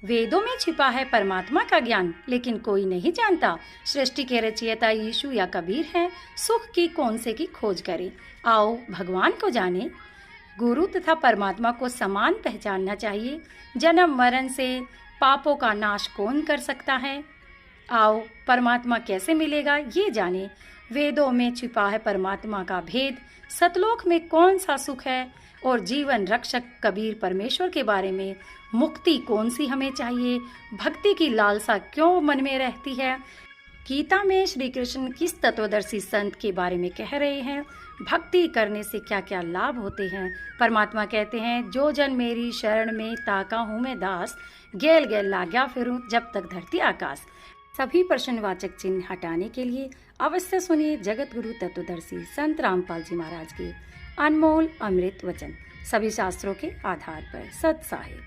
वेदों में छिपा है परमात्मा का ज्ञान, लेकिन कोई नहीं जानता सृष्टि के रचयिता यीशु या कबीर है। सुख की कौन से की खोज करें, आओ भगवान को जाने। गुरु तथा परमात्मा को समान पहचानना चाहिए। जन्म मरण से पापों का नाश कौन कर सकता है, आओ परमात्मा कैसे मिलेगा ये जाने। वेदों में छिपा है परमात्मा का भेद, सतलोक में कौन सा सुख है, और जीवन रक्षक कबीर परमेश्वर के बारे में मुक्ति कौन सी हमें चाहिए। भक्ति की लालसा क्यों मन में रहती है। गीता में श्री कृष्ण किस तत्वदर्शी संत के बारे में कह रहे हैं, भक्ति करने से क्या क्या लाभ होते हैं। परमात्मा कहते हैं, जो जन मेरी शरण में ताका हूँ मैं दास, गेल गेल लाग्या फिरूं जब तक धरती आकाश। सभी प्रश्नवाचक चिन्ह हटाने के लिए अवश्य सुनिए जगत गुरु तत्वदर्शी संत रामपाल जी महाराज के अनमोल अमृत वचन, सभी शास्त्रों के आधार पर सत साहिब।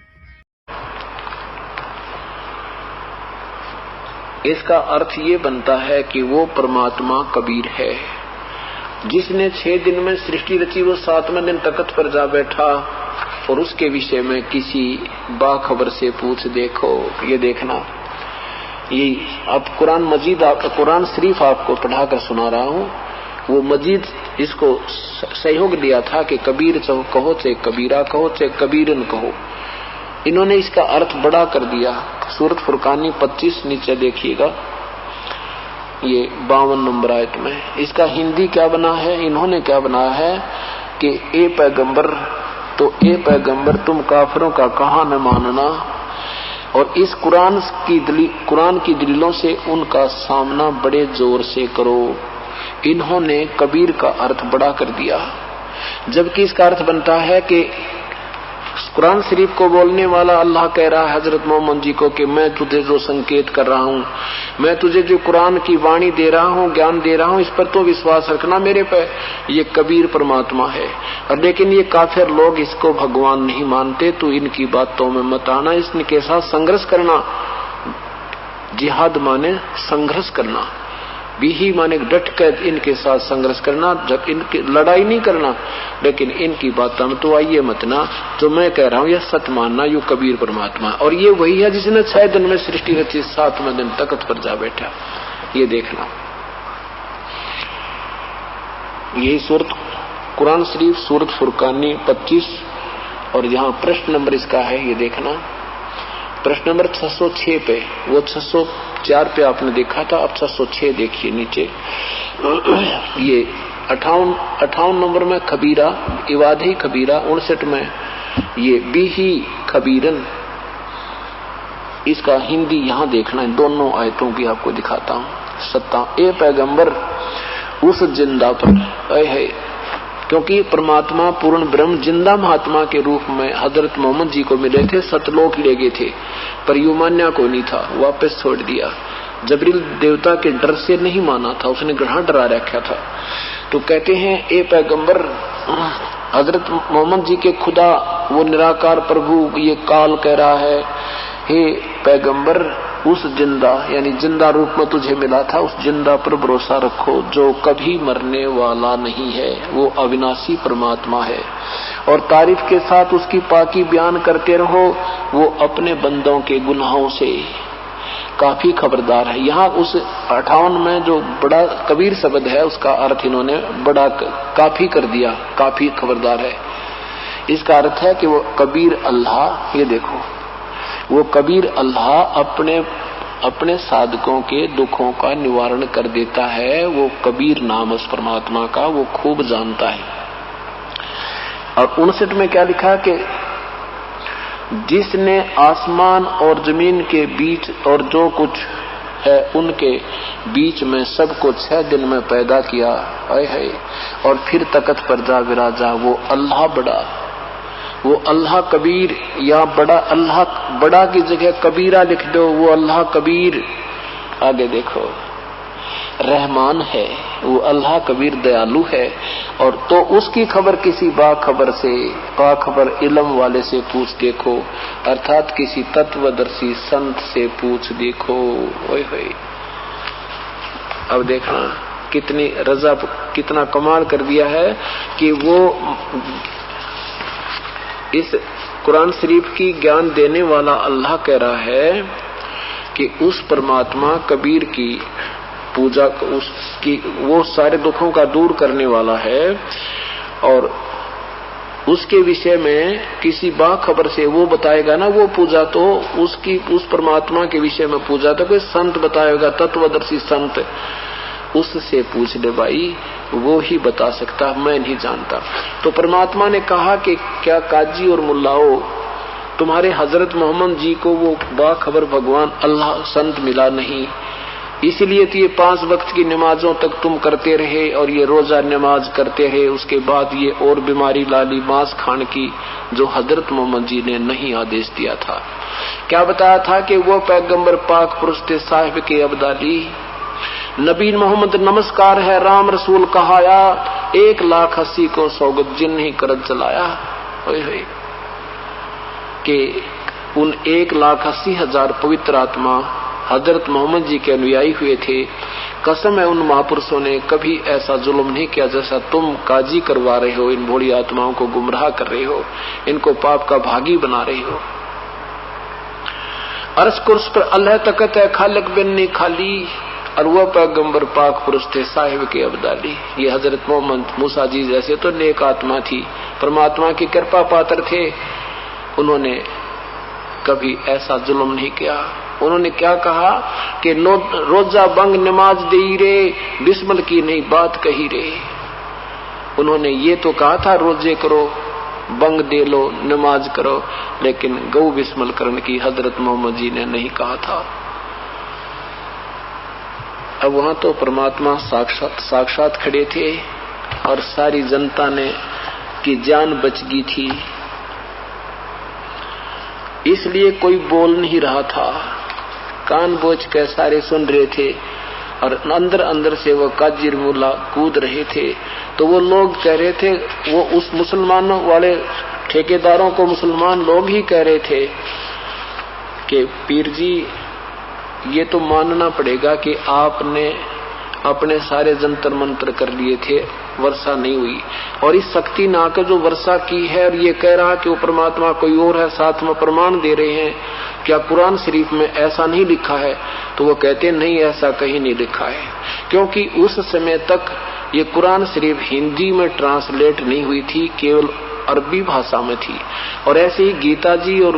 इसका अर्थ ये बनता है कि वो परमात्मा कबीर है जिसने 6 दिन में सृष्टि रची, वो 7वें दिन तख्त पर जा बैठा और उसके विषय में किसी बाखबर से पूछ देखो। ये देखना, ये अब कुरान मजीद, कुरान शरीफ आपको पढ़ाकर सुना रहा हूँ। वो मजीद इसको सहयोग दिया था कि कबीर कहो चाहे कबीरा कहो चाहे कबीरन कहो। इन्होंने इसका अर्थ बड़ा कर दिया। सूरत फुरकानी 25 नीचे देखिएगा, ये 52 नंबर आयत में इसका हिंदी क्या बना है, इन्होंने क्या बनाया है कि ए पैगंबर, तो ए पैगंबर तुम काफिरों का कहा न मानना, और इस कुरान की दलीलों से उनका सामना बड़े जोर से करो। इन्होंने कबीर का अर्थ बड़ा कर दिया, जबकि इसका अर्थ बनता है कि कुरान शरीफ को बोलने वाला अल्लाह कह रहा है हजरत मोहम्मद जी को कि मैं तुझे जो संकेत कर रहा हूँ, मैं तुझे जो कुरान की वाणी दे रहा हूँ, ज्ञान दे रहा हूँ, इस पर तो विश्वास रखना मेरे पे। ये कबीर परमात्मा है। और लेकिन ये काफिर लोग इसको भगवान नहीं मानते, तो इनकी बातों में मत आना, इनके साथ संघर्ष करना। जिहाद माने संघर्ष करना, भी माने डट कर इनके साथ संघर्ष करना, जब इनकी लड़ाई नहीं करना, लेकिन इनकी बातों में तो आइए मत ना। जो मैं कह रहा हूँ यह सच मानना, यू कबीर परमात्मा। और ये वही है जिसने 6 दिन में सृष्टि रची, 7वें दिन तख्त पर जा बैठा। ये देखना, यही सूरत कुरान शरीफ सूरत फुरकानी 25, और यहाँ प्रश्न नंबर इसका है, ये देखना प्रश्न नंबर 606 पे। वो 604 पे आपने देखा था, अब 606 देखिए नीचे। ये 58 नंबर में खबीरा, इवादी खबीरा। 59 में ये बीही खबीरन। इसका हिंदी यहाँ देखना है, दोनों आयतों की आपको दिखाता हूँ। ए पैगंबर उस जिंदा पर है, क्योंकि परमात्मा पूर्ण ब्रह्म जिंदा महात्मा के रूप में हजरत मोहम्मद जी को मिले थे, सतलोक ले गए थे, पर युमान्या को नहीं था, वापस छोड़ दिया। जबरील देवता के डर से नहीं माना था, उसने ग्रहण डरा रखा था। तो कहते हैं ए पैगंबर, हजरत मोहम्मद जी के खुदा वो निराकार प्रभु ये काल कह रहा है, हे पैगंबर उस जिंदा यानी जिंदा रूप में तुझे मिला था, उस जिंदा पर भरोसा रखो जो कभी मरने वाला नहीं है, वो अविनाशी परमात्मा है। और तारीफ के साथ उसकी पाकी बयान करते रहो, वो अपने बंदों के गुनाहों से काफी खबरदार है। यहाँ उस 58 में जो बड़ा कबीर शब्द है, उसका अर्थ इन्होंने बड़ा काफी कर दिया, काफी खबरदार है। इसका अर्थ है कि वो कबीर अल्लाह, ये देखो, वो कबीर अल्लाह अपने साधकों के दुखों का निवारण कर देता है। वो कबीर नाम उस परमात्मा का वो खूब जानता है। और 59 में क्या लिखा कि जिसने आसमान और जमीन के बीच और जो कुछ है उनके बीच में सब कुछ 6 दिन में पैदा किया है, और फिर तख्त पर जा विराजा, वो अल्लाह बड़ा, वो अल्लाह कबीर। या बड़ा, अल्लाह बड़ा की जगह कबीरा लिख दो, वो अल्लाह कबीर। आगे देखो, रहमान है, वो अल्लाह कबीर दयालु है। और तो उसकी खबर किसी बाखबर इल्म वाले से पूछ देखो, अर्थात किसी तत्वदर्शी संत से पूछ देखो। ओए होए, अब देखना कितनी रजा, कितना कमाल कर दिया है कि वो इस कुरान शरीफ की ज्ञान देने वाला अल्लाह कह रहा है कि उस परमात्मा कबीर की पूजा, उसकी वो सारे दुखों का दूर करने वाला है, और उसके विषय में किसी बाखबर से वो बताएगा ना, वो पूजा तो उसकी, उस परमात्मा के विषय में पूजा तो कोई संत बताएगा, तत्वदर्शी संत, उससे पूछ ले भाई, वो ही बता सकता, मैं नहीं जानता। तो परमात्मा ने कहा कि क्या काजी और मुल्लाओं, तुम्हारे हजरत मोहम्मद जी को वो बाखबर भगवान अल्लाह संत मिला नहीं, इसलिए तो ये 5 वक्त की नमाजों तक तुम करते रहे और ये रोजा नमाज करते रहे, उसके बाद ये और बीमारी लाली मांस खान की, जो हजरत मोहम्मद जी ने नहीं आदेश दिया था। क्या बताया था कि वो पैगंबर पाक पुरुष थे, साहिब के अब्दाली, नबी मोहम्मद नमस्कार है, राम रसूल कहाया, 1,80,000 को सौगत जिन ही करद चलाया। कि उन 1,80,000 पवित्र आत्मा हजरत मोहम्मद जी के अनुयायी हुए थे। कसम है उन महापुरुषों ने कभी ऐसा जुल्म नहीं किया जैसा तुम काजी करवा रहे हो, इन भोली आत्माओं को गुमराह कर रहे हो, इनको पाप का भागी बना रहे हो। अर्श कुर्स पर अल्लाह तकत है, खालिक बिन ने खाली, और वह पैगंबर पाक पुरुष थे, साहिब के अब्दाली। ये हजरत मोहम्मद मूसा जी जैसे तो नेक आत्मा थी, परमात्मा की कृपा पात्र थे, उन्होंने कभी ऐसा जुल्म नहीं किया। उन्होंने क्या कहा कि रोजा बंग नमाज दे रे, बिस्मिल की नहीं बात कही रे। उन्होंने ये तो कहा था रोजे करो, बंग दे लो, नमाज करो, लेकिन गौ बिस्मिल करने की हजरत मोहम्मद जी ने नहीं कहा था। अब वहां तो परमात्मा साक्षात खड़े थे और सारी जनता ने की जान बच गई थी, इसलिए कोई बोल नहीं रहा था, कान बोझ कर सारे सुन रहे थे, और अंदर अंदर से वो काजी मुल्ला कूद रहे थे। तो वो लोग कह रहे थे, वो उस मुसलमानों वाले ठेकेदारों को मुसलमान लोग ही कह रहे थे कि पीर जी ये तो मानना पड़ेगा कि आपने अपने सारे जंतर मंत्र कर लिए थे, वर्षा नहीं हुई, और इस शक्ति ने आकर जो वर्षा की है, और ये कह रहा कि वो परमात्मा कोई और है, साथ में प्रमाण दे रहे हैं, क्या कुरान शरीफ में ऐसा नहीं लिखा है? तो वो कहते नहीं, ऐसा कहीं नहीं लिखा है, क्योंकि उस समय तक ये कुरान शरीफ हिंदी में ट्रांसलेट नहीं हुई थी, केवल अरबी भाषा में थी। और ऐसे ही गीता जी और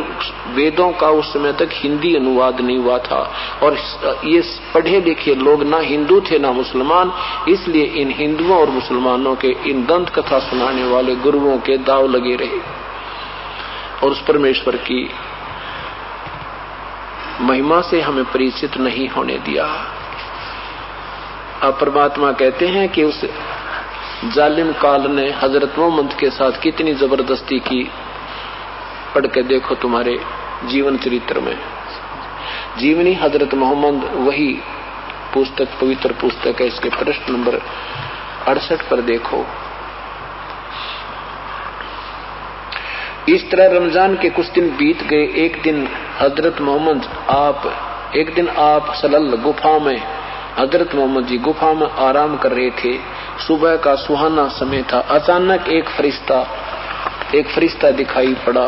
वेदों का उस समय तक हिंदी अनुवाद नहीं हुआ था, और ये पढ़े लिखे लोग ना हिंदू थे ना मुसलमान, इसलिए इन हिंदुओं और मुसलमानों के इन दंत कथा सुनाने वाले गुरुओं के दाव लगे रहे और उस परमेश्वर की महिमा से हमें परिचित नहीं होने दिया। अब परमात्मा कहते हैं कि उस जालिम काल ने हजरत मोहम्मद के साथ कितनी जबरदस्ती की, पढ़ के देखो तुम्हारे जीवन चरित्र में। जीवनी हजरत मोहम्मद वही पुस्तक, पवित्र पुस्तक है, इसके पृष्ठ नंबर 68 पर देखो। इस तरह रमजान के कुछ दिन बीत गए। एक दिन आप सलल गुफा में, हजरत मोहम्मद जी गुफा में आराम कर रहे थे। सुबह का सुहाना समय था। अचानक एक फरिश्ता दिखाई पड़ा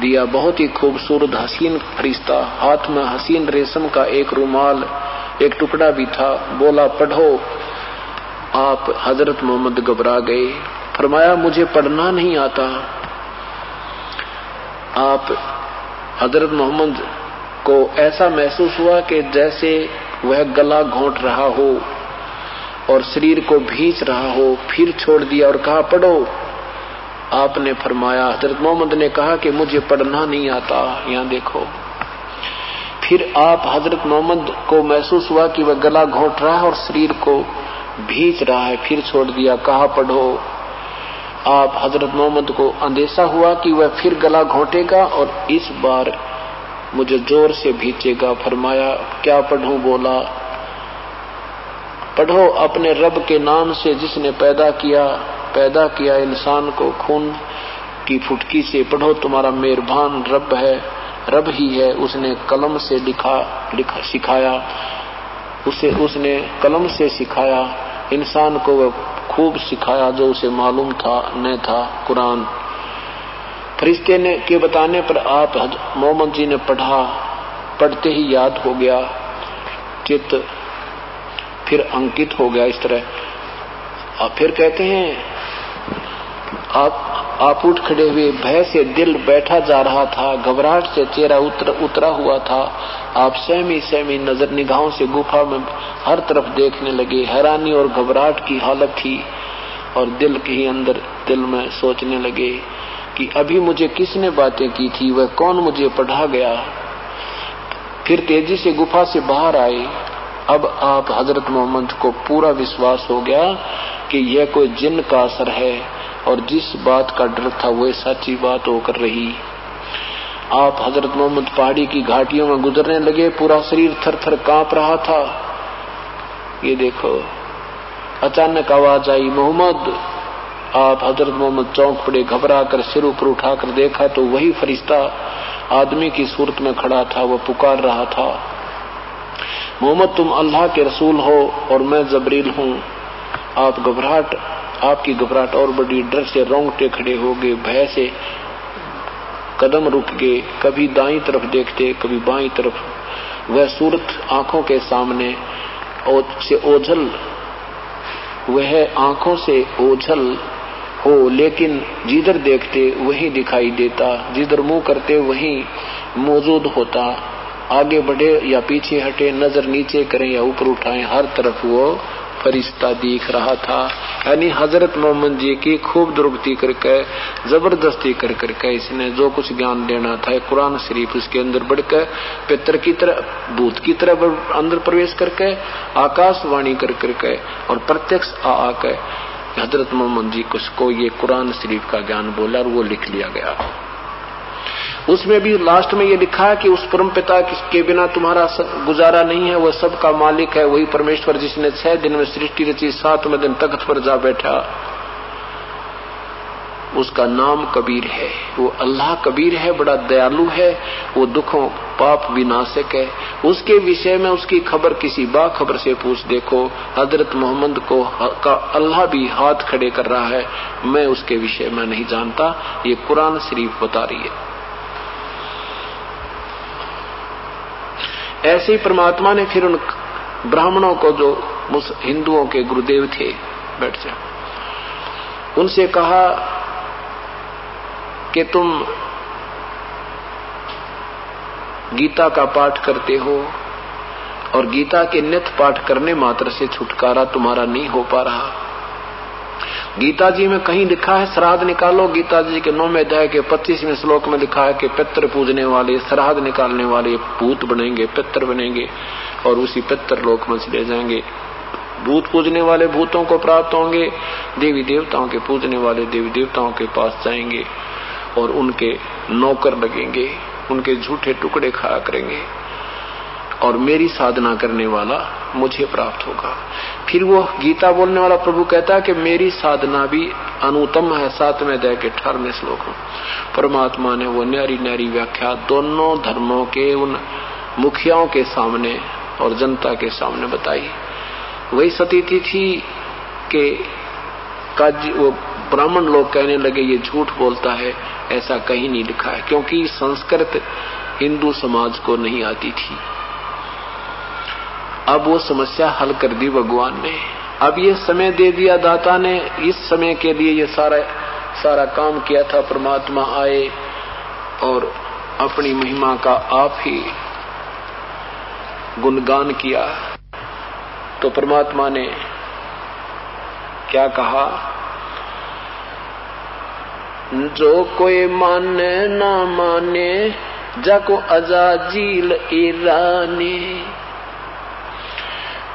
दिया, बहुत ही खूबसूरत हसीन फरिश्ता, हाथ में हसीन रेशम का एक रुमाल, एक टुकड़ा भी था। बोला पढ़ो। आप हजरत मोहम्मद घबरा गए, फरमाया मुझे पढ़ना नहीं आता। आप हजरत मोहम्मद को ऐसा महसूस हुआ कि जैसे वह गला घोंट रहा हो और शरीर को भींच रहा हो। फिर छोड़ दिया और कहा पढ़ो। आपने फरमाया, हजरत मोहम्मद ने कहा कि मुझे पढ़ना नहीं आता। यहाँ देखो, फिर आप हजरत मोहम्मद को महसूस हुआ कि वह गला घोंट रहा है और शरीर को भींच रहा है। फिर छोड़ दिया, कहा पढ़ो। आप हजरत मोहम्मद को अंदेशा हुआ कि वह फिर गला घोंटेगा और इस बार मुझे जोर से भींचेगा। फरमाया क्या पढ़ूं? बोला पढ़ो अपने रब के नाम से जिसने पैदा किया इंसान को खून की फुटकी से। पढ़ो तुम्हारा मेहरबान रब है, रब ही है। उसने कलम से लिखा सिखाया, उसने कलम से सिखाया इंसान को, वह खूब सिखाया जो उसे मालूम था न था कुरान। फरिश्ते ने के बताने पर आप मोहम्मद जी ने पढ़ा, पढ़ते ही याद हो गया, चित्त फिर अंकित हो गया इस तरह। फिर कहते हैं आप उठ खड़े हुए, भय से दिल बैठा जा रहा था, घबराहट से चेहरा उतरा हुआ था। आप सहमी नजर निगाहों से गुफा में हर तरफ देखने लगे। हैरानी और घबराहट की हालत थी और दिल के ही अंदर दिल में सोचने लगे कि अभी मुझे किसने बातें की थी, वह कौन मुझे पढ़ा गया। फिर तेजी से गुफा से बाहर आए। अब आप हजरत मोहम्मद को पूरा विश्वास हो गया कि यह कोई जिन्न का असर है और जिस बात का डर था वह सच्ची बात होकर रही। आप हजरत मोहम्मद पहाड़ी की घाटियों में गुजरने लगे। पूरा शरीर थर-थर कांप रहा था। ये देखो, अचानक आवाज आई, मोहम्मद। आप हजरत मोहम्मद चौंक पड़े। घबरा कर सिर ऊपर उठाकर देखा तो वही फरिश्ता आदमी की सूरत में खड़ा था। वह पुकार रहा था, मोहम्मद तुम अल्लाह के रसूल हो और मैं जबरील हूँ। आपकी घबराहट और बड़ी, डर से रोंगटे खड़े हो गए, भय से कदम रुक गए। कभी दाईं तरफ देखते, कभी बाईं तरफ। वह सूरत आंखों के सामने वह आंखों से ओझल हो, लेकिन जिधर देखते वही दिखाई देता, जिधर मुंह करते वही मौजूद होता। आगे बढ़े या पीछे हटे, नजर नीचे करें या ऊपर उठाएं, हर तरफ वो फरिश्ता दिख रहा था। यानी हजरत मोहम्मद जी की खूब दुर्गति करके, जबरदस्ती कर करके इसने जो कुछ ज्ञान देना था, कुरान शरीफ उसके अंदर बढ़कर पितर की तरह, भूत की तरह अंदर प्रवेश करके, आकाशवाणी कर करके और प्रत्यक्ष आकर हजरत मोहम्मद जी को ये कुरान शरीफ का ज्ञान बोला और वो लिख लिया गया। उसमें भी लास्ट में ये लिखा है कि उस परम पिता के बिना तुम्हारा गुजारा नहीं है, वह सबका मालिक है, वही परमेश्वर जिसने 6 दिन में सृष्टि रची, 7वें दिन तख्त पर जा बैठा। उसका नाम कबीर है। वो अल्लाह कबीर है, बड़ा दयालु है, वो दुखों पाप विनाशक है। उसके विषय में उसकी खबर किसी बाखबर से पूछ देखो। हजरत मोहम्मद को का अल्लाह भी हाथ खड़े कर रहा है, मैं उसके विषय में नहीं जानता। ये कुरान शरीफ बता रही है। ऐसे ही परमात्मा ने फिर उन ब्राह्मणों को, जो हिंदुओं के गुरुदेव थे, बैठ जाओ, उनसे कहा कि तुम गीता का पाठ करते हो और गीता के नित्य पाठ करने मात्र से छुटकारा तुम्हारा नहीं हो पा रहा। गीता जी में कहीं लिखा है श्राद्ध निकालो। गीता जी के 9वें अध्याय के 25वें श्लोक में लिखा है कि पितृ पूजने वाले, श्राद्ध निकालने वाले भूत बनेंगे, पितृ बनेंगे और उसी पितृ लोक में चले जाएंगे। भूत पूजने वाले भूतों को प्राप्त होंगे, देवी देवताओं के पूजने वाले देवी देवताओं के पास जाएंगे और उनके नौकर लगेंगे, उनके झूठे टुकड़े खाया करेंगे और मेरी साधना करने वाला मुझे प्राप्त होगा। फिर वो गीता बोलने वाला प्रभु कहता है कि मेरी साधना भी अनुत्तम है। 7वें अध्याय के 18वें श्लोक में परमात्मा ने वो न्यारी व्याख्या दोनों धर्मों के उन मुखियाओं के सामने और जनता के सामने बताई। वही सतीथि थी कि वो ब्राह्मण लोग कहने लगे ये झूठ बोलता है, ऐसा कहीं नहीं लिखा है, क्योंकि संस्कृत हिंदू समाज को नहीं आती थी। अब वो समस्या हल कर दी भगवान ने। अब ये समय दे दिया दाता ने, इस समय के लिए ये सारा काम किया था। परमात्मा आए और अपनी महिमा का आप ही गुणगान किया। तो परमात्मा ने क्या कहा, जो कोई माने ना माने जाको अजाजील ईरानी,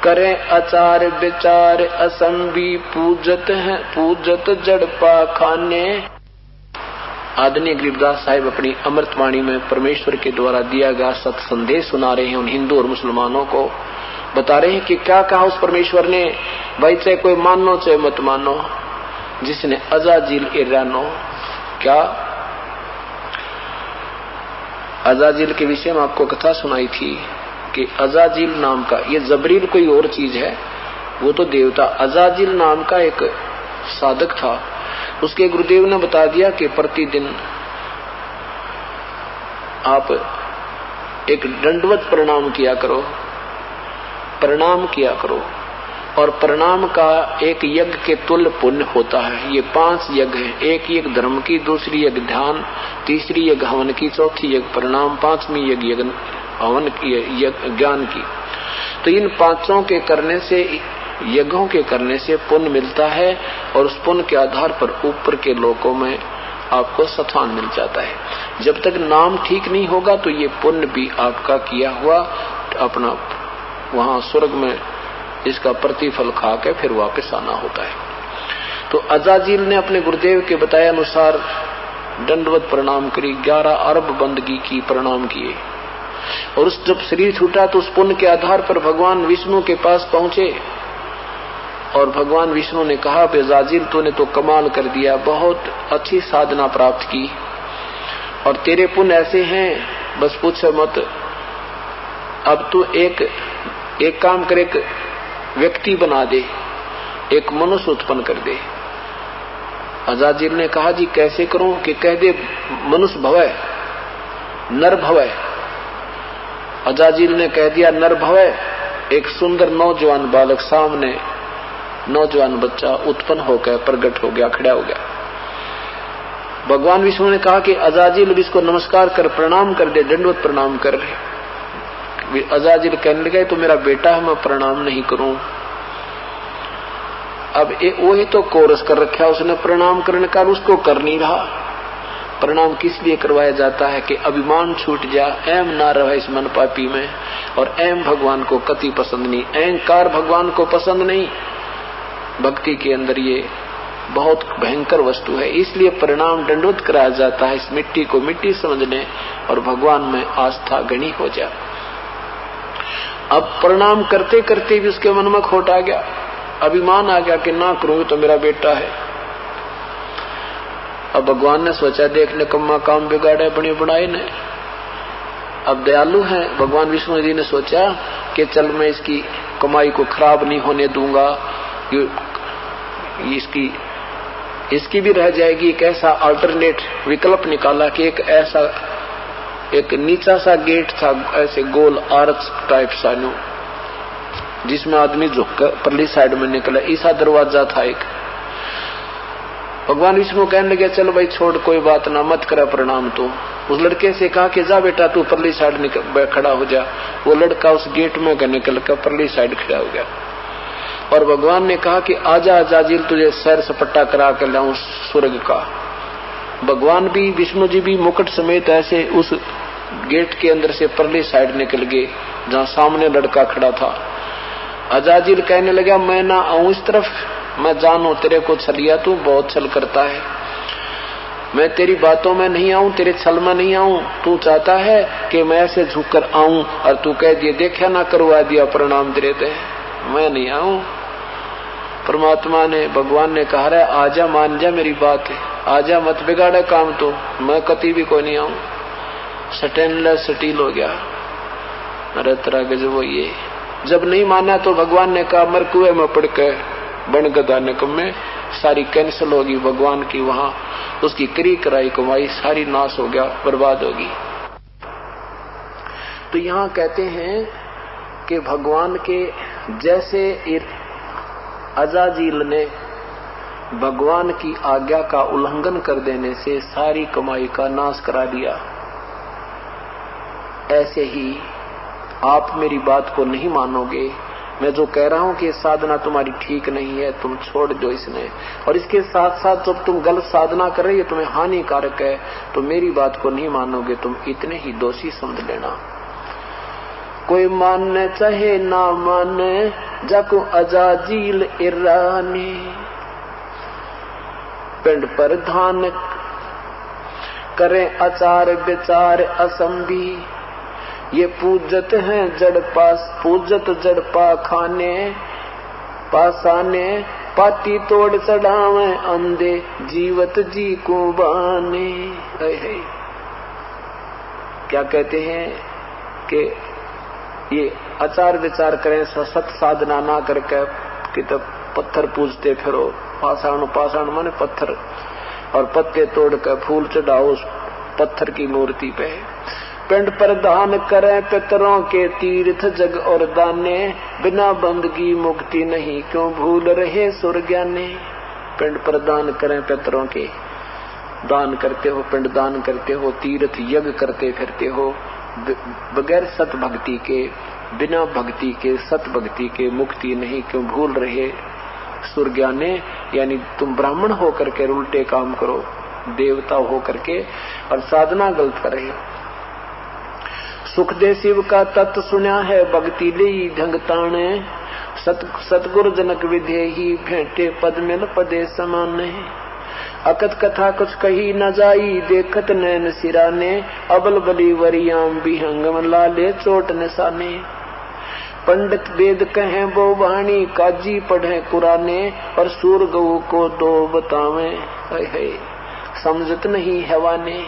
करें आचार विचार असंभी पूजत जड़पा खाने। आदरणीय गरीबदास साहिब अपनी अमृतवाणी में परमेश्वर के द्वारा दिया गया सत संदेश सुना रहे हैं उन हिंदू और मुसलमानों को। बता रहे हैं कि क्या कहा उस परमेश्वर ने, भाई चाहे कोई मानो चाहे मत मानो, जिसने अजाजिल इरानो, क्या अजाजिल के विषय में आपको कथा सुनाई थी कि अजाजिल नाम का, ये जबरील कोई और चीज है, वो तो देवता। अजाजिल नाम का एक साधक था, उसके गुरुदेव ने बता दिया कि प्रतिदिन आप एक दंडवत प्रणाम किया करो, प्रणाम किया करो। और प्रणाम का एक यज्ञ के तुल्य पुण्य होता है। ये 5 यज्ञ हैं, एक यज्ञ धर्म की, दूसरी यज्ञ ध्यान, तीसरी यज्ञ हवन की, चौथी यज्ञ प्रणाम, 5वीं यज्ञ हवन की, ज्ञान की। तो इन 5 के करने से, यज्ञों के करने से पुण्य मिलता है और उस पुण्य के आधार पर ऊपर के लोकों में आपको स्थान मिल जाता है। जब तक नाम ठीक नहीं होगा तो ये पुण्य भी आपका किया हुआ अपना वहां स्वर्ग में इसका प्रतिफल खा के फिर वापस आना होता है। तो अजाजिल ने अपने गुरुदेव के बताए अनुसार दंडवत प्रणाम करी, 11 अरब बंदगी की, प्रणाम किए। और उस जब शरीर छूटा तो उस पुण्य के आधार पर भगवान विष्णु के पास पहुंचे और भगवान विष्णु ने कहा, अजाजिल तूने तो कमाल कर दिया, बहुत अच्छी साधना प्राप्त की और तेरे पुण्य ऐसे हैं बस पूछो मत। अब तू एक काम कर, एक व्यक्ति बना दे, एक मनुष्य उत्पन्न कर दे। अजाजिल ने कहा, जी कैसे करूं? कि कह दे मनुष्य भवय, नर भवय। अजाजिल ने कह दिया नर भवय। एक सुंदर नौजवान बालक सामने, नौजवान बच्चा उत्पन्न होकर प्रकट हो गया, खड़ा हो गया। भगवान विष्णु ने कहा कि अजाजिल इसको नमस्कार कर, प्रणाम कर दे, दंडवत प्रणाम कर। अजाजिल कहने लगे तो मेरा बेटा है, मैं प्रणाम नहीं करूं। अब वही तो कोरस कर रखा उसने प्रणाम करने का, उसको कर नहीं रहा। प्रणाम किस लिए करवाया जाता है कि अभिमान छूट जा, एम ना रहे इस मन पापी में। और एम भगवान को कति पसंद नहीं, अहंकार भगवान को पसंद नहीं। भक्ति के अंदर ये बहुत भयंकर वस्तु है, इसलिए प्रणाम दंडवत कराया जाता है। इस मिट्टी को मिट्टी समझने और भगवान में आस्था गणी हो जाए। अब प्रणाम करते करते भी उसके मन में खोट आ गया, अभिमान आ गया कि ना करूंगी तो मेरा बेटा है। अब भगवान ने सोचा देख निकम्मा काम बिगाड़े बनी बनाए ने। अब दयालु हैं भगवान विष्णु जी ने सोचा कि चल मैं इसकी कमाई को खराब नहीं होने दूंगा, इसकी भी रह जाएगी। एक ऐसा अल्टरनेट विकल्प निकाला कि एक ऐसा एक नीचा सा गेट था, ऐसे गोल आर्च टाइप सा नो, जिसमें आदमी झुक कर परली साइड में निकला, ऐसा दरवाजा था एक। भगवान विष्णु कहने लगे चलो भाई छोड़, कोई बात ना, मत करा प्रणाम। तो उस लड़के से कहा कि जा बेटा तू परली साइड खड़ा हो जा। वो लड़का उस गेट में निकल कर परली साइड खड़ा हो गया। और भगवान ने कहा कि आजा अजाजिल, तुझे सैर सपट्टा करा कर लाऊं स्वर्ग का। भगवान भी, विष्णु जी भी मुकुट समेत ऐसे उस गेट के अंदर से परली साइड निकल गए जहां सामने लड़का खड़ा था। अजाजिल कहने लगा मैं ना आऊं इस तरफ, मैं जानू तेरे को छलिया, तू बहुत छल करता है, मैं तेरी बातों में नहीं आऊं, तेरे छल में नहीं आऊं। तू चाहता है कि मैं ऐसे झुक कर आऊं और तू कह दिए देखा ना करवा दिया प्रणाम तेरे ते, मैं नहीं आऊं। परमात्मा ने, भगवान ने कहा रहा आजा, मान जा मेरी बात है, आजा मत बिगाड़े काम, तो मैं कभी भी कोई नहीं आऊं। स्टेनलेस स्टील हो गया। अरे तरह के वो ये जब नहीं माना तो भगवान ने कहा मर कुएं में पड़ के बन गदा निकम्मे, सारी कैंसिल होगी भगवान की, वहां उसकी करी कराई कमाई सारी नाश हो गया, बर्बाद होगी। तो यहाँ कहते हैं कि भगवान के जैसे अजाजिल ने भगवान की आज्ञा का उल्लंघन कर देने से सारी कमाई का नाश करा दिया, ऐसे ही आप मेरी बात को नहीं मानोगे। मैं जो कह रहा हूं कि साधना तुम्हारी ठीक नहीं है, तुम छोड़ दो इसने, और इसके साथ साथ जब तुम गलत साधना कर रही है तुम्हें हानिकारक है, तो मेरी बात को नहीं मानोगे, तुम इतने ही दोषी समझ लेना। कोई मानने चाहे ना माने, जाको अजाजिल इरानी, पिंड पर धान करें आचार विचार असंभी, ये पूजत हैं जड़ पास, पूजत जड़ पा खाने पासाने, पाती तोड़ चढ़ावे अंधे, जीवत जी को बाने। क्या कहते हैं कि ये आचार विचार करें, सत साधना ना करके कि तब पत्थर पूजते फिरो, पाषाण पाषाण माने पत्थर, और पत्ते तोड़ कर फूल चढ़ाओ उस पत्थर की मूर्ति पे। पिंड प्रदान करें पितरों के तीर्थ जग और दाने, बिना बंदगी मुक्ति नहीं क्यों भूल रहे सुर ज्ञाने। पिंड प्रदान करें पितरों के, दान करते हो, पिंड दान करते हो, तीर्थ यज्ञ करते फिरते हो, बगैर सत भक्ति के, बिना भक्ति के, सत भक्ति के मुक्ति नहीं क्यों भूल रहे सुर ज्ञाने। यानी तुम ब्राह्मण हो करके उल्टे काम करो, देवता हो करके और साधना गलत कर रहे हो। सुखदेव शिव का तत्व सुना है भक्ति ले ढंग ताने, सतगुरु जनक विधे ही भेंटे पद मिल पदे समान। अकत कथा कुछ कही न जाई देखत नैन सिराने, अबल बली वरियाम बिहंगम लाले चोट निशाने। पंडित वेद कहें वो वाणी काजी पढ़े कुराने, और सूर गऊ को दो बतावे है समझत नहीं हैवाने।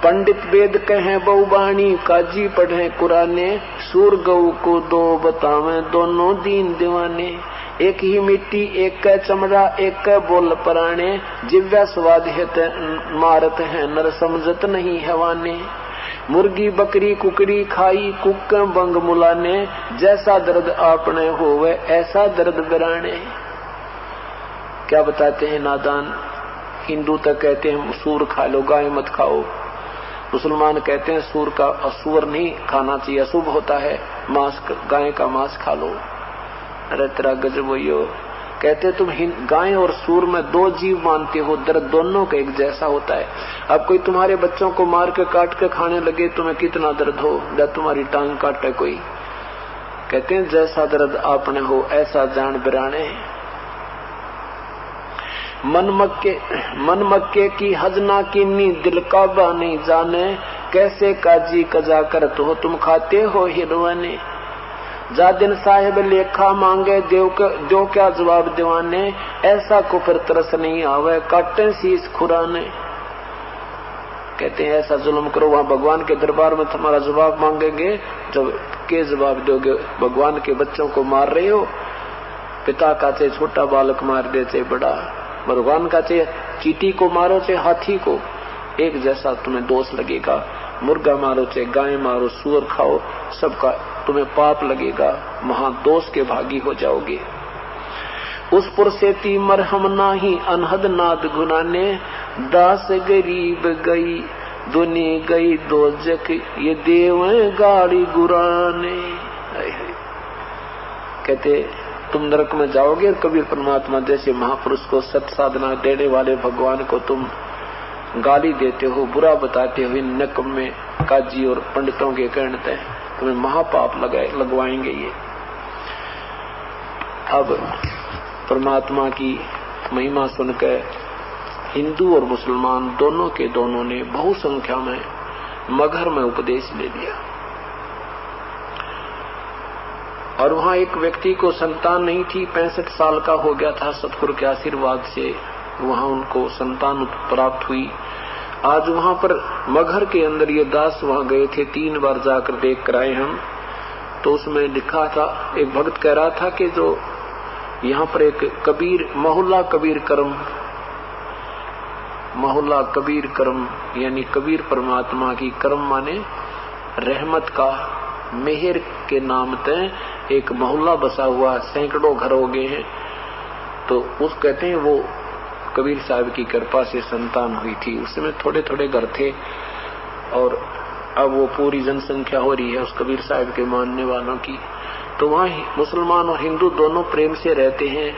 पंडित वेद कहें बहुबाणी काजी पढ़े कुराने, सूर गऊ को दो बतावे दोनों दीन दीवाने। एक ही मिट्टी एक का चमड़ा एक का बोल पराने, जिव्या स्वाद हित मारत है नर समझत नहीं हैवाने। मुर्गी बकरी कुकड़ी खाई कुक बंग मुलाने, जैसा दर्द आपने होवे ऐसा दर्द बिराने। क्या बताते हैं नादान। हिंदू तक कहते हैं सूर खा लो गाय मत खाओ, मुसलमान कहते हैं सूर का सूर नहीं खाना चाहिए अशुभ होता है, मांस गाय का मांस खा लो। अरे तेरा गजब हो। कहते तुम गाय और सूर में दो जीव मानते हो, दर्द दोनों का एक जैसा होता है। अब कोई तुम्हारे बच्चों को मार के काट के खाने लगे तुम्हें कितना दर्द हो, जब तुम्हारी टांग काटे कोई। कहते हैं जैसा दर्द आपने हो ऐसा जान बिराने। मन मक्के की हजना कीनी दिल काबा नहीं जाने, कैसे काजी कजा करत हो तुम खाते हो हिरवाने। जा दिन साहेब लेखा मांगे दो क्या जवाब दीवाने, ऐसा कुफर तरस नहीं आवे काटे शीश खुराने। कहते हैं ऐसा जुल्म करो वहाँ भगवान के दरबार में तुम्हारा जवाब मांगेंगे, जब के जवाब दोगे। भगवान के बच्चों को मार रहे हो, पिता का चाहे छोटा बालक मार दे चाहे बड़ा, भगवान का चाहे चींटी को मारो चाहे हाथी को, एक जैसा तुम्हें दोष लगेगा। मुर्गा मारो चाहे गाय मारो, सूअर खाओ, सबका तुम्हें पाप लगेगा, महादोष के भागी हो जाओगे। उस पुरसेती मरहम नाही अनहद नाद गुनाने, दास गरीब गई दुनी गई दोजक ये देव गाड़ी गुराने। कहते तुम नरक में जाओगे और कबीर परमात्मा जैसे महापुरुष को सत साधना देने वाले भगवान को तुम गाली देते हो, बुरा बताते हो। इन नकम में काजी और पंडितों के कहते हैं तुम्हें महापाप लगवाएंगे ये। अब परमात्मा की महिमा सुनकर हिंदू और मुसलमान दोनों के दोनों ने बहु संख्या में मगहर में उपदेश ले लिया। और वहां एक व्यक्ति को संतान नहीं थी, 65 साल का हो गया था। सतगुरु के आशीर्वाद से वहां उनको संतान प्राप्त हुई। आज वहां पर मगहर के अंदर ये दास वहां गए थे, 3 बार जाकर देख कर आए हम। तो उसमें लिखा था, एक भक्त कह रहा था कि जो यहाँ पर एक कबीर मोहल्ला कबीर करम यानी कबीर परमात्मा की करम माने रहमत का मेहर के नाम तय एक मोहल्ला बसा हुआ, सैकड़ों घर हो गए हैं। तो उस कहते हैं वो कबीर साहब की कृपा से संतान हुई थी। उस समय थोड़े थोड़े घर थे और अब वो पूरी जनसंख्या हो रही है उस कबीर साहब के मानने वालों की। तो वहाँ मुसलमान और हिंदू दोनों प्रेम से रहते हैं,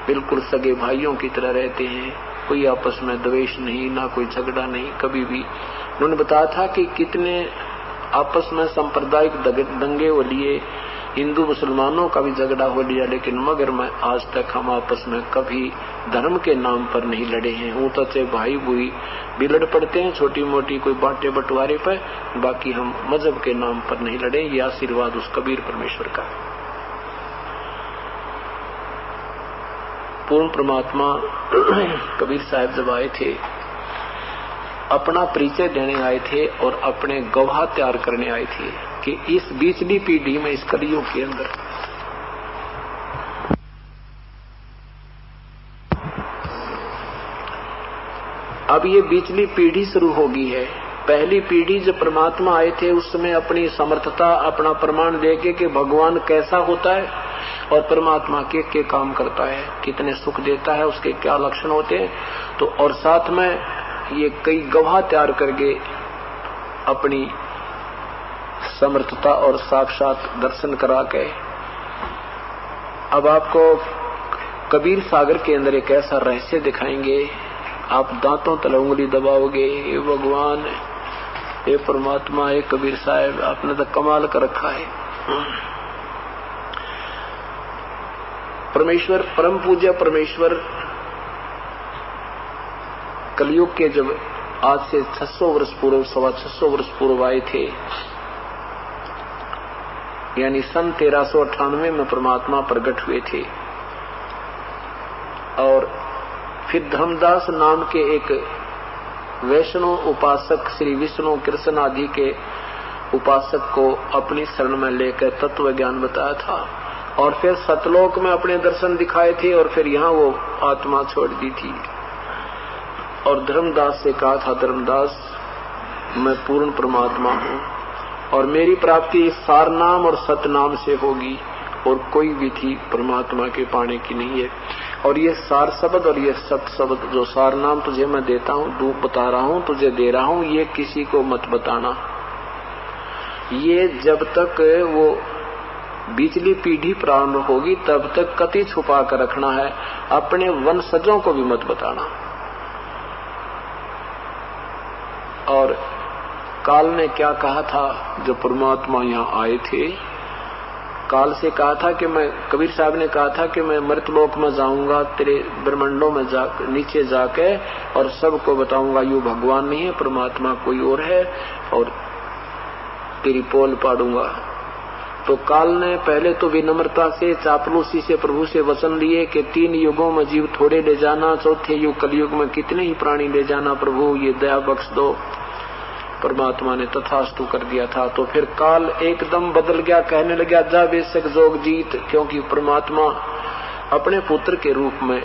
बिल्कुल सगे भाइयों की तरह रहते हैं। कोई आपस में द्वेष नहीं, ना कोई झगड़ा नहीं कभी भी। उन्होंने बताया था कि कितने आपस में सांप्रदायिक दंगे हो लिए, हिंदू मुसलमानों का भी झगड़ा हो लिया, लेकिन मगर में आज तक हम आपस में कभी धर्म के नाम पर नहीं लड़े हैं। वो तो चाहे भाई बुई भी लड़ पड़ते हैं छोटी मोटी कोई बांटे बंटवारे पर, बाकी हम मजहब के नाम पर नहीं लड़े। ये आशीर्वाद उस कबीर परमेश्वर का। पूर्ण परमात्मा कबीर साहब जब आए थे, अपना परिचय देने आए थे और अपने गवाह तैयार करने आए थे कि इस बीचली पीढ़ी में, इस कलियुग के अंदर अब ये बीचली पीढ़ी शुरू होगी है। पहली पीढ़ी जब परमात्मा आए थे उस समय अपनी समर्थता, अपना प्रमाण देके कि भगवान कैसा होता है और परमात्मा के काम करता है, कितने सुख देता है, उसके क्या लक्षण होते हैं, तो और साथ में ये कई गवाह तैयार करके अपनी समर्थता और साक्षात दर्शन करा के अब आपको कबीर सागर के अंदर एक ऐसा रहस्य दिखाएंगे, आप दांतों तले उंगली दबाओगे, ये भगवान, ये परमात्मा, ये कबीर साहब, आपने तो कमाल कर रखा है। परमेश्वर, परम पूज्य परमेश्वर कलयुग के जब आज से 600 वर्ष पूर्व, 625 वर्ष पूर्व आए थे, यानी सन 1398 में परमात्मा प्रकट हुए थे। और फिर धर्मदास नाम के एक वैष्णव उपासक श्री विष्णु कृष्ण आदि के उपासक को अपनी शरण में लेकर तत्व ज्ञान बताया था और फिर सतलोक में अपने दर्शन दिखाए थे और फिर यहाँ वो आत्मा छोड़ दी थी। और धर्मदास से कहा था, धर्मदास मैं पूर्ण परमात्मा हूँ और मेरी प्राप्ति इस सार नाम और सत नाम से होगी और कोई विधि परमात्मा के पाने की नहीं है। और ये सार शब्द और ये सत शब्द, जो सार नाम तुझे मैं देता हूँ, बता रहा हूँ, तुझे दे रहा हूँ, ये किसी को मत बताना। ये जब तक वो बीचली पीढ़ी प्रारंभ होगी तब तक कति छुपा कर रखना है, अपने वंशजों को भी मत बताना। और काल ने क्या कहा था जब परमात्मा यहाँ आए थे, काल से कहा था कि मैं, कबीर साहब ने कहा था कि मैं मृतलोक में जाऊंगा, तेरे ब्रह्मांडों में नीचे जाके और सबको बताऊंगा यू भगवान नहीं है, परमात्मा कोई और है, और तेरी पोल पाड़ूंगा। तो काल ने पहले तो विनम्रता से, चापलूसी से प्रभु से वचन लिए कि 3 युगों में जीव थोड़े ले जाना, चौथे युग कलयुग में कितने ही प्राणी ले जाना, प्रभु ये दया बख्श दो। परमात्मा ने तथास्तु कर दिया था। तो फिर काल एकदम बदल गया, कहने लगा जा बेशक जोग जीत, क्योंकि परमात्मा अपने पुत्र के रूप में,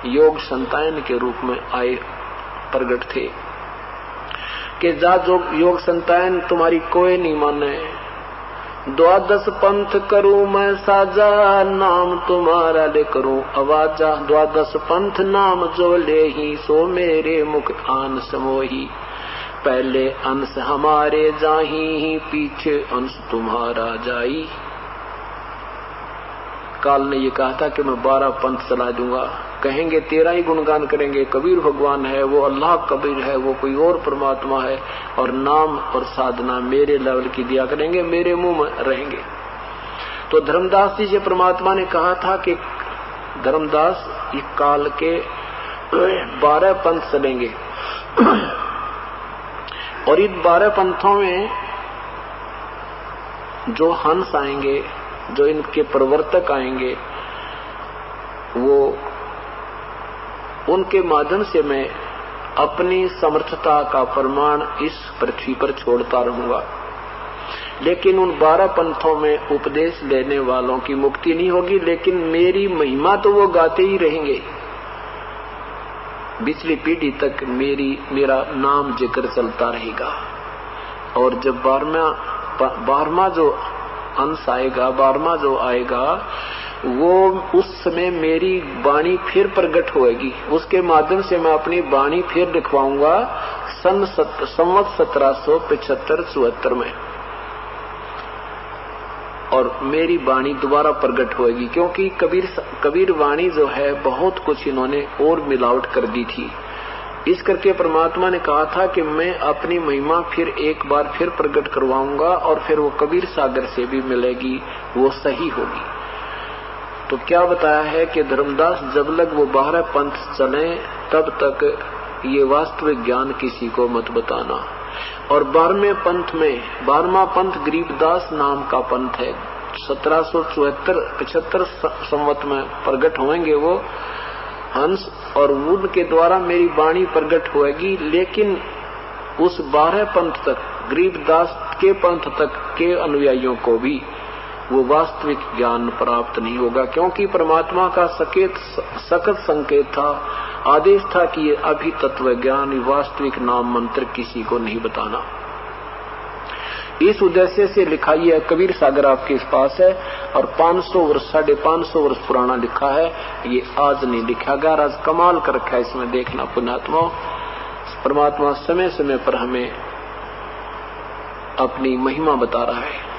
योग संतान के रूप में आए प्रकट थे कि जा योग संतान तुम्हारी कोई नहीं माने, 12 पंथ करूं मैं साजा, नाम तुम्हारा ले करूं आवाजा, 12 पंथ नाम जो ले ही, सो मेरे मुख आन समोही, पहले अंश हमारे जाही, पीछे अंश तुम्हारा जाई। काल ने ये कहा था कि मैं 12 पंथ चला दूंगा, कहेंगे तेरा ही गुणगान करेंगे, कबीर भगवान है, वो अल्लाह कबीर है, वो कोई और परमात्मा है, और नाम और साधना मेरे लेवल की दिया करेंगे, मेरे मुंह में रहेंगे। तो धर्मदास जी से परमात्मा ने कहा था कि धर्मदास ये काल के 12 पंथ चलेंगे और इन 12 पंथों में जो हंस आएंगे, जो इनके प्रवर्तक आएंगे, वो उनके माध्यम से मैं अपनी समर्थता का प्रमाण इस पृथ्वी पर छोड़ता रहूंगा। लेकिन उन 12 पंथों में उपदेश लेने वालों की मुक्ति नहीं होगी, लेकिन मेरी महिमा तो वो गाते ही रहेंगे। पिछली पीढ़ी तक मेरा नाम जिक्र चलता रहेगा। और जब 12वां जो अंश आएगा, 12वां जो आएगा, वो उस समय मेरी वाणी फिर प्रकट होएगी, उसके माध्यम से मैं अपनी वाणी फिर दिखवाऊंगा संवत 1775-74 में, और मेरी वाणी दोबारा प्रकट होएगी। क्योंकि कबीर वाणी जो है बहुत कुछ इन्होंने और मिलावट कर दी थी। इस करके परमात्मा ने कहा था कि मैं अपनी महिमा फिर एक बार फिर प्रकट करवाऊंगा और फिर वो कबीर सागर से भी मिलेगी, वो सही होगी। तो क्या बताया है कि धर्मदास जब लग वो 12 पंथ चले तब तक ये वास्तविक ज्ञान किसी को मत बताना। और 12वें पंथ में, 12वां पंथ गरीबदास नाम का पंथ है, 1774-75 संवत में प्रकट होंगे वो हंस, और उनके द्वारा मेरी वाणी प्रकट होएगी। लेकिन उस 12 पंथ तक, गरीबदास के पंथ तक के अनुयायियों को भी वो वास्तविक ज्ञान प्राप्त नहीं होगा, क्योंकि परमात्मा का सख्त संकेत था, आदेश था कि ये अभी तत्व ज्ञान वास्तविक नाम मंत्र किसी को नहीं बताना। इस उद्देश्य से लिखा है। कबीर सागर आपके पास है और 500 वर्ष 550 वर्ष पुराना लिखा है, ये आज नहीं लिखा गया। आज कमाल कर रखा है इसमें, देखना पुण्यात्मा, परमात्मा समय समय पर हमें अपनी महिमा बता रहा है।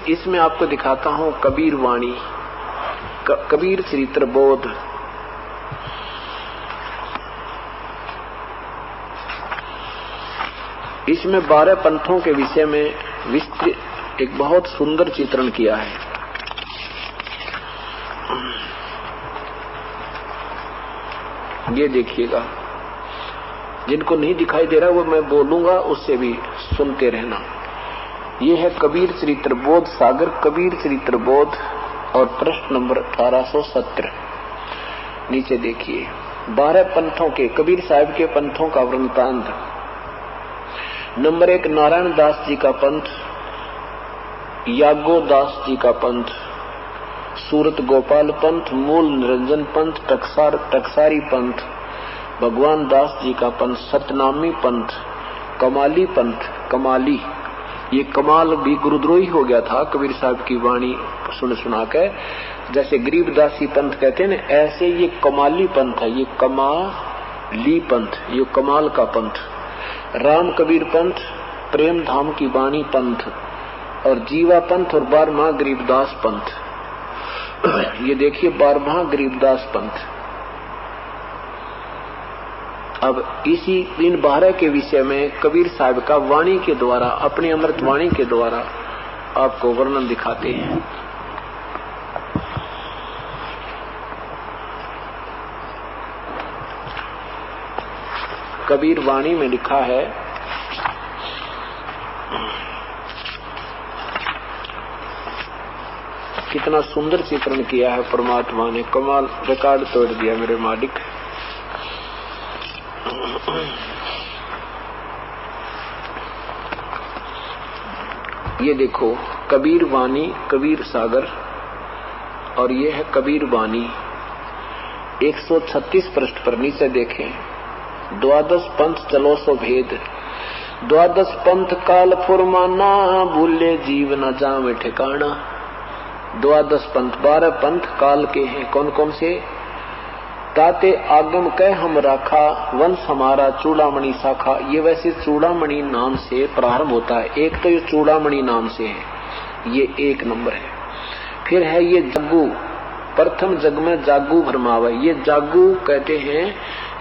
इसमें आपको दिखाता हूं कबीर वाणी, कबीर चरित्र बोध। इसमें 12 पंथों के विषय में विस्तृत एक बहुत सुंदर चित्रण किया है। ये देखिएगा, जिनको नहीं दिखाई दे रहा वो मैं बोलूंगा, उससे भी सुनते रहना। ये है कबीर चरित्र बोध सागर, कबीर चरित्र बोध, और प्रश्न नंबर 1870। नीचे देखिए, 12 पंथों के, कबीर साहब के पंथों का वृत्तांत। नंबर 1, नारायण दास जी का पंथ, यागो दास जी का पंथ, सूरत गोपाल पंथ, मूल निरंजन पंथ, टकसारी पंथ, भगवान दास जी का पंथ, सतनामी पंथ, कमाली पंथ। कमाली, ये कमाल भी गुरुद्रोही हो गया था कबीर साहब की वाणी सुना के। जैसे गरीबदासी पंथ कहते हैं ना, ऐसे ये कमाली पंथ है, ये कमाली पंथ, ये कमाल का पंथ। राम कबीर पंथ, प्रेम धाम की वाणी पंथ, और जीवा पंथ, और 12वां गरीबदास पंथ। ये देखिए 12वां गरीबदास पंथ। अब इसी इन 12 के विषय में कबीर साहब का वाणी के द्वारा, अपनी अमृत वाणी के द्वारा आपको वर्णन दिखाते हैं। कबीर वाणी में लिखा है, कितना सुंदर चित्रण किया है परमात्मा ने, कमाल, रिकॉर्ड तोड़ दिया मेरे मालिक। ये देखो कबीर वाणी, कबीर सागर, और ये है कबीर वाणी। 136 पृष्ठ पर नीचे देखें, 12 पंथ चलो सो भेद, 12 पंथ काल फुरमाना, भूले जीव न जावे ठिकाना। 12 पंथ, 12 पंथ काल के हैं। कौन कौन से? ताते आगम कह हम राखा, वंश हमारा चूड़ामणि शाखा। ये वैसे चूड़ामणि नाम से प्रारंभ होता है, एक तो ये चूड़ामणि नाम से है, ये 1 नंबर है। फिर है ये जागू, प्रथम जग में जागू भरमावे। ये जागू कहते हैं,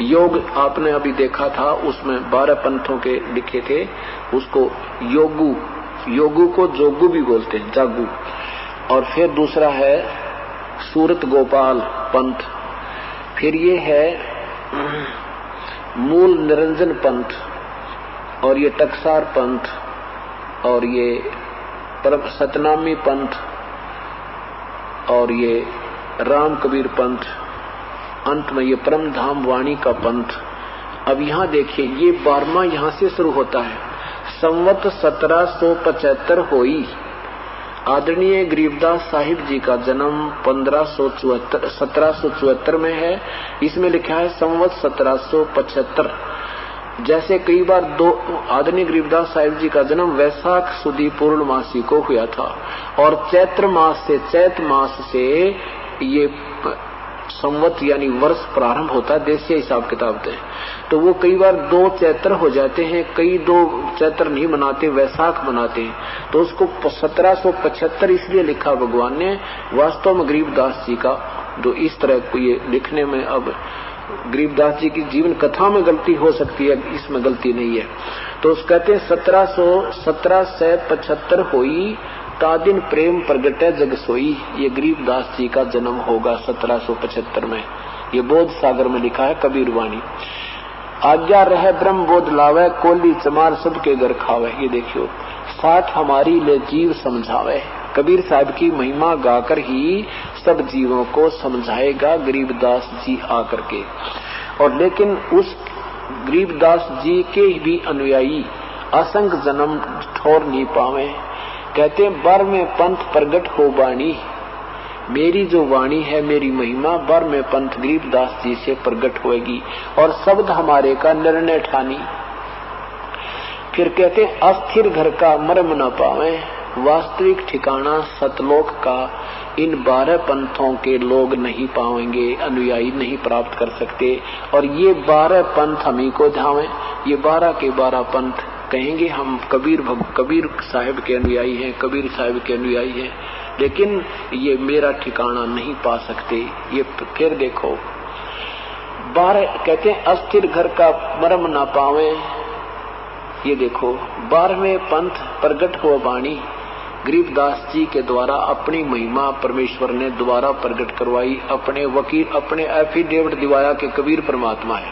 योग आपने अभी देखा था, उसमें 12 पंथों के लिखे थे, उसको योगू, योगू को जोगू भी बोलते हैं, जागू। और फिर दूसरा है सूरत गोपाल पंथ। फिर ये है मूल निरंजन पंथ, और ये टकसार पंथ, और ये परम सतनामी पंथ, और ये राम कबीर पंथ, अंत में ये परम धाम वाणी का पंथ। अब यहाँ देखिए, ये 12वां यहाँ से शुरू होता है। संवत 1775 हुई। आदरणीय गरीबदास साहिब जी का जन्म 1774 में है। इसमें लिखा है संवत 1775। जैसे कई बार आदरणीय गरीबदास साहिब जी का जन्म वैशाख सुदी पूर्णमासी को हुआ था, और चैत मास से ये संवत यानी वर्ष प्रारंभ होता है, देशीय हिसाब किताब से। तो वो कई बार 2 चैत्र हो जाते हैं, कई 2 चैत्र नहीं मनाते, वैशाख मनाते हैं। तो उसको 1775 इसलिए लिखा भगवान ने। वास्तव में गरीबदास जी का जो इस तरह को ये लिखने में, अब गरीबदास जी की जीवन कथा में गलती हो सकती है, इसमें गलती नहीं है। तो उस कहते हैं 1775 हुई, तादिन प्रेम प्रगटे जग सोई। ये गरीबदास जी का जन्म होगा 1775 में। ये बोध सागर में लिखा है कबीर वाणी। आज्ञा रहे ब्रह्म बोध लावे, कोली चमार सबके घर खावे। ये देखियो, 60 हमारी ले जीव समझावे। कबीर साहब की महिमा गाकर ही सब जीवों को समझाएगा गरीबदास जी आकर के। और लेकिन उस गरीबदास जी के भी अनुयायी असंख्य जन्म ठोर नहीं पावे। कहते हैं बर में पंथ प्रगट हो वाणी, मेरी जो वाणी है, मेरी महिमा बर में पंथ गरीबदास जी से प्रगट होएगी और शब्द हमारे का निर्णय ठानी। फिर कहते हैं अस्थिर घर का मर्म न पावे, वास्तविक ठिकाना सतलोक का इन 12 पंथों के लोग नहीं पाएंगे, अनुयायी नहीं प्राप्त कर सकते। और ये 12 पंथ हम ही को जावे, ये 12 के 12 पंथ कहेंगे हम कबीर साहिब के अनुयायी हैं, कबीर साहिब के अनुयायी हैं, लेकिन ये मेरा ठिकाना नहीं पा सकते। ये फिर देखो 12 कहते हैं अस्थिर घर का मर्म ना पावे, ये देखो 12वें पंथ प्रगट हो वाणी, गरीबदास जी के द्वारा अपनी महिमा परमेश्वर ने द्वारा प्रकट करवाई, अपने वकील अपने एफिडेविट दिवाया कि कबीर परमात्मा है।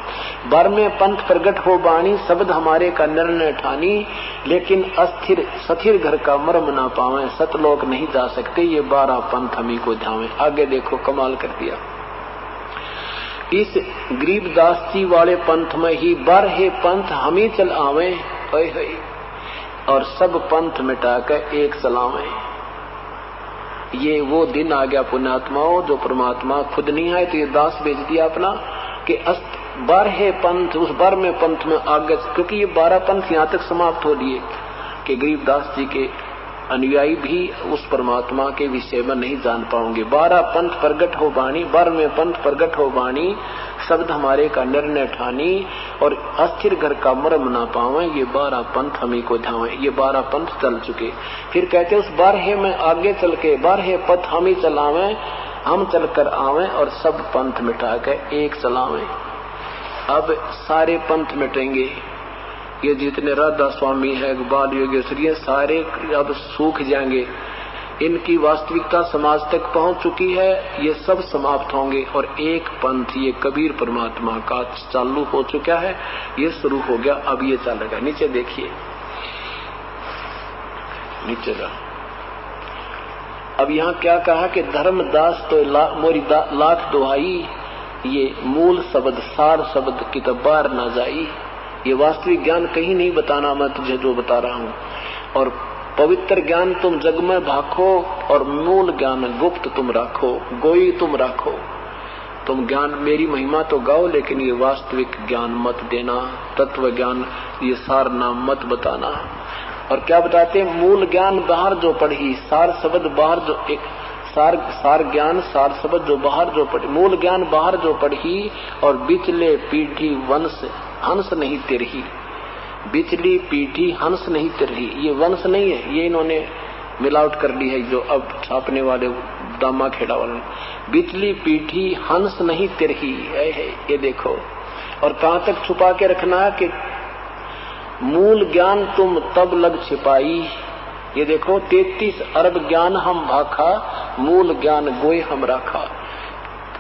12वें पंथ प्रकट हो वाणी, शब्द हमारे का निर्णय ठानी, लेकिन अस्थिर सथिर घर का मर्म ना पावे, सतलोक नहीं जा सकते, ये 12 पंथ हम ही को जावे। आगे देखो कमाल कर दिया, इस गरीबदास जी वाले पंथ में ही 12 पंथ हम ही चल आवे और सब पंथ मिटा कर एक चलावे। ये वो दिन आ गया पुण्यात्माओं, जो परमात्मा खुद नहीं आए तो ये दास भेज दिया अपना कि 12 पंथ उस 12वें पंथ में आगे, क्योंकि ये 12 पंथ यहाँ तक समाप्त हो लिए कि गरीबदास जी के अनुयायी भी उस परमात्मा के विषय में नहीं जान पाओगे। 12 पंथ प्रगट हो वाणी, 12वें पंथ प्रगट हो वाणी, शब्द हमारे का निर्णय ठानी और अस्थिर घर का मर्म ना पावे, ये 12 पंथ हम ही को जावे। ये 12 पंथ चल चुके। फिर कहते उस 12 में आगे चल के 12 पथ हम ही चलावे, हम चल कर आवे और सब पंथ मिटा के एक चलावे। अब सारे पंथ मिटेंगे, ये जितने राधा स्वामी है, बाल योगेश्वरी है, सारे अब सूख जाएंगे, इनकी वास्तविकता समाज तक पहुंच चुकी है, ये सब समाप्त होंगे और एक पंथ ये कबीर परमात्मा का चालू हो चुका है, ये शुरू हो गया, अब ये चलेगा। नीचे देखिए, नीचे का अब यहाँ क्या कहा कि धर्मदास तो मोरी लाख दुहाई, ये मूल शब्द सार शब्द की तो बार ना जाई, ये वास्तविक ज्ञान कहीं नहीं बताना, मैं तुझे जो बता रहा हूँ। और पवित्र ज्ञान तुम जग में भाखो और मूल ज्ञान गुप्त तुम राखो, गोई तुम राखो। तुम ज्ञान मेरी महिमा तो गाओ, लेकिन ये वास्तविक ज्ञान मत देना, तत्व ज्ञान ये सार नाम मत बताना। और क्या बताते, मूल ज्ञान बाहर जो पढ़ी, सार शब्द बाहर जो एक सार ज्ञान सार शब्द जो बाहर जो पढ़ी, मूल ज्ञान बाहर जो पढ़ी और बिचले पीढ़ी वंश हंस नहीं तिरही, बिचली पीढ़ी हंस नहीं तिरही, ये वंश नहीं है, ये इन्होंने मिलावट कर ली है जो अब छापने वाले दामा खेड़ा वाले। बिचली पीढ़ी हंस नहीं तिरही है, ये देखो। और कहाँ तक छुपा के रखना है कि मूल ज्ञान तुम तब लग छिपाई, ये देखो 33 अरब ज्ञान हम भाखा, मूल ज्ञान गोय हम राखा।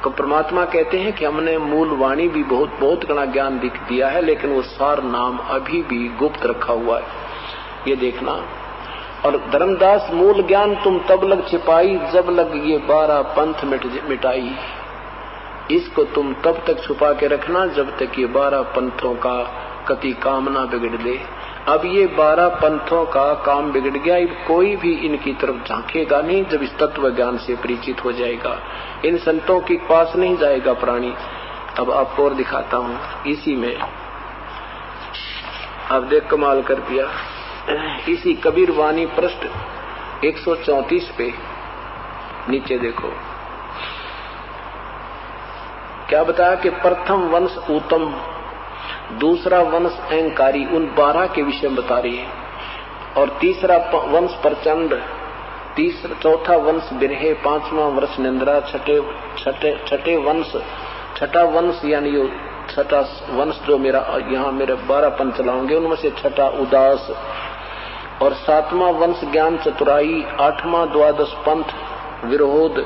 तो परमात्मा कहते हैं कि हमने मूल वाणी भी बहुत घना ज्ञान दिख दिया है, लेकिन वो सार नाम अभी भी गुप्त रखा हुआ है, ये देखना। और धर्मदास मूल ज्ञान तुम तब लग छिपाई, जब लग ये 12 पंथ मिटाई, इसको तुम तब तक छुपा के रखना जब तक ये 12 पंथों का कति काम ना बिगड़ दे। अब ये 12 पंथों का काम बिगड़ गया, अब कोई भी इनकी तरफ झांकेगा नहीं जब इस तत्व ज्ञान से परिचित हो जाएगा, इन संतों के पास नहीं जाएगा प्राणी। अब आपको और दिखाता हूँ इसी में, अब देख कमाल कर दिया। इसी कबीर वाणी पृष्ठ 134 पे नीचे देखो क्या बताया कि प्रथम वंश उत्तम, दूसरा वंश अहंकारी, उन 12 के विषय में बता रही है। और तीसरा वंश प्रचंड, चौथा वंश बिरहे, 5वां वर्ष निंद्रा, छठे वंश, छठा वंश यानी यो छठा वंश जो मेरा यहाँ मेरे 12 पंथ चलाओगे उनमें से छठा उदास, और 7वां वंश ज्ञान चतुराई, 8वां द्वादश पंथ विरोध,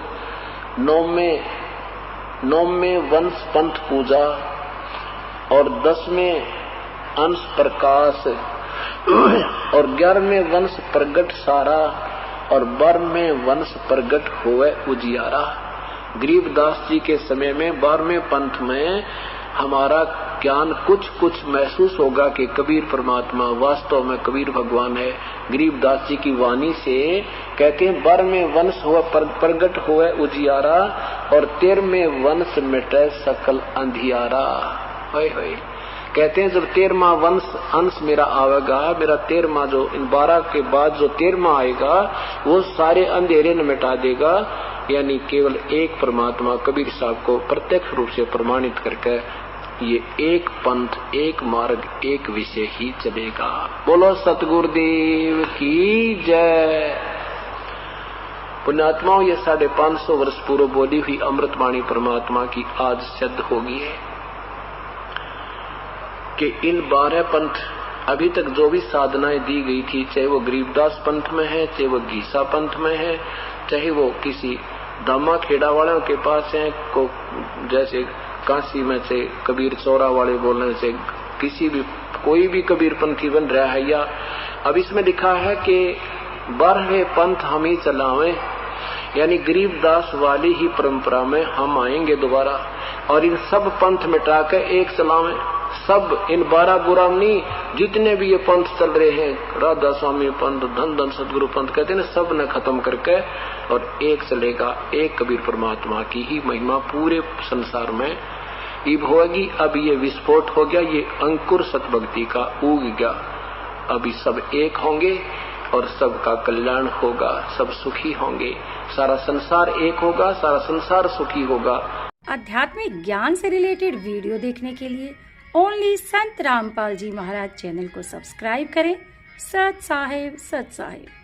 9वें वंश पंथ पूजा, और 10वें अंश प्रकाश, और 11वें वंश प्रगट सारा, और 12वें वंश प्रगट होवे उजियारा। गरीबदास जी के समय में 12वें पंथ में हमारा ज्ञान कुछ कुछ महसूस होगा कि कबीर परमात्मा वास्तव में कबीर भगवान है। गरीबदास जी की वाणी से कहते हैं, 12वें वंश हुआ प्रगट हुआ उजियारा और 13वें वंश मिटे सकल अंधियारा। होए होए कहते हैं, जब 13वां वंश अंश मेरा आवेगा, मेरा 13वां जो इन 12 के बाद जो 13वां आएगा वो सारे अंधेरे न मिटा देगा। यानी केवल एक परमात्मा कबीर साहब को प्रत्यक्ष रूप से प्रमाणित करके ये एक पंथ, एक मार्ग, एक विषय ही चलेगा। बोलो सतगुरुदेव की जय। पुण्यात्माओं, ये 550 वर्ष पूर्व बोली हुई अमृतवाणी परमात्मा की आज सिद्ध होगी है कि इन 12 पंथ अभी तक जो भी साधनाएं दी गई थी, चाहे वो गरीबदास पंथ में है, चाहे वो गीसा पंथ में है, चाहे वो किसी दामा खेड़ा वालों के पास है, को जैसे काशी में से कबीर चौरा वाले बोलने से किसी भी कोई भी कबीर पंथी बन रहा है, या अब इसमें लिखा है कि 12 पंथ हम ही चलावें, यानी गरीबदास वाली ही परंपरा में हम आएंगे दोबारा और इन सब पंथ मिटा के एक चलावें। सब इन 12 गुराम नहीं, जितने भी ये पंथ चल रहे हैं, राधा स्वामी पंथ, धन धन सदगुरु पंथ कहते हैं ना, सब ने खत्म करके और एक चलेगा। एक कबीर परमात्मा की ही महिमा पूरे संसार में इब होगी। अब ये विस्फोट हो गया, ये अंकुर सतभक्ति का उग गया। अभी सब एक होंगे और सबका कल्याण होगा, सब सुखी होंगे, सारा संसार एक होगा, सारा संसार सुखी होगा। आध्यात्मिक ज्ञान से रिलेटेड वीडियो देखने के लिए ओनली संत रामपाल जी महाराज चैनल को सब्सक्राइब करें। सत साहिब सत साहिब।